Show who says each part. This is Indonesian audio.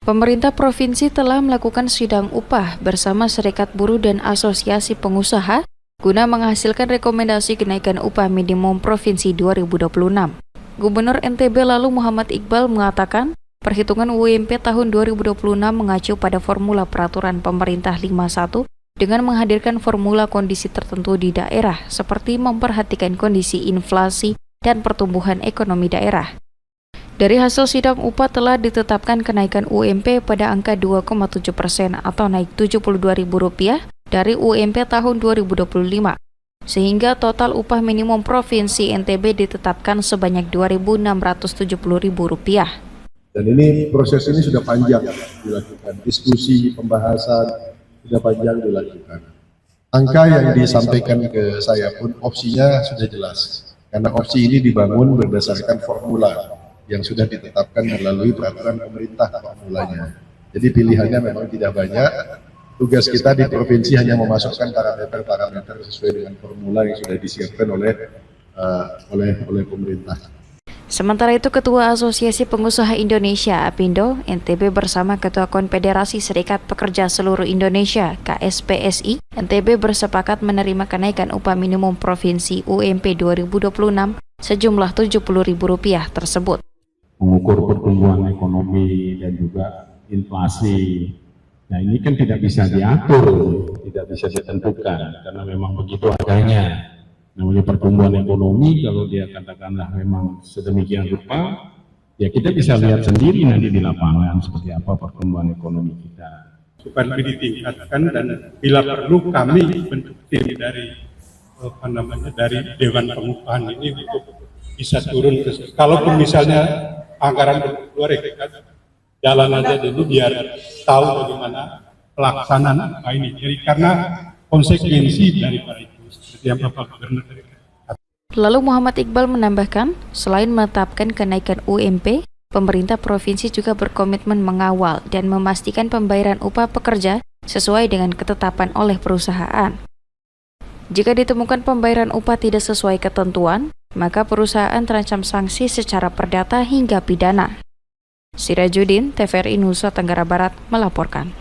Speaker 1: Pemerintah provinsi telah melakukan sidang upah bersama Serikat Buruh dan Asosiasi Pengusaha guna menghasilkan rekomendasi kenaikan upah minimum provinsi 2026. Gubernur NTB lalu Muhammad Iqbal mengatakan, perhitungan UMP tahun 2026 mengacu pada formula peraturan pemerintah 51 dengan menghadirkan formula kondisi tertentu di daerah seperti memperhatikan kondisi inflasi dan pertumbuhan ekonomi daerah. Dari hasil sidang upah telah ditetapkan kenaikan UMP pada angka 2,7% atau naik Rp72.000 dari UMP tahun 2025, sehingga total upah minimum provinsi NTB ditetapkan sebanyak Rp2.670.000.
Speaker 2: Dan ini proses ini sudah panjang dilakukan, diskusi, pembahasan sudah panjang dilakukan. Angka yang disampaikan ke saya pun opsinya sudah jelas, karena opsi ini dibangun berdasarkan formula yang sudah ditetapkan melalui peraturan pemerintah formulanya. Jadi pilihannya memang tidak banyak. Tugas kita di provinsi hanya memasukkan parameter sesuai dengan formula yang sudah disiapkan oleh pemerintah.
Speaker 1: Sementara itu, Ketua Asosiasi Pengusaha Indonesia (APindo) NTB bersama Ketua Konfederasi Serikat Pekerja Seluruh Indonesia (KSPSI) NTB bersepakat menerima kenaikan upah minimum provinsi UMP 2026 sejumlah Rp70.000 tersebut.
Speaker 3: Mengukur pertumbuhan ekonomi dan juga inflasi. Nah, ini kan tidak bisa diatur, tidak bisa ditentukan karena memang begitu adanya. Namanya pertumbuhan ekonomi, kalau dia katakanlah memang sedemikian rupa, ya kita bisa lihat sendiri nanti di lapangan seperti apa pertumbuhan ekonomi kita.
Speaker 4: Supaya lebih ditingkatkan dan bila perlu kami bentuk tim dari dari Dewan Pengupahan ini untuk bisa turun ke, kalaupun misalnya anggaran keluar ya kita jalan aja dulu biar tahu bagaimana pelaksanaan apa ini. Jadi karena konsekuensi daripada itu seperti yang Bapak Gubernur tadi.
Speaker 1: Lalu Muhammad Iqbal menambahkan, selain menetapkan kenaikan UMP, pemerintah provinsi juga berkomitmen mengawal dan memastikan pembayaran upah pekerja sesuai dengan ketetapan oleh perusahaan. Jika ditemukan pembayaran upah tidak sesuai ketentuan, maka perusahaan terancam sanksi secara perdata hingga pidana. Sirajuddin, TVRI Nusa Tenggara Barat melaporkan.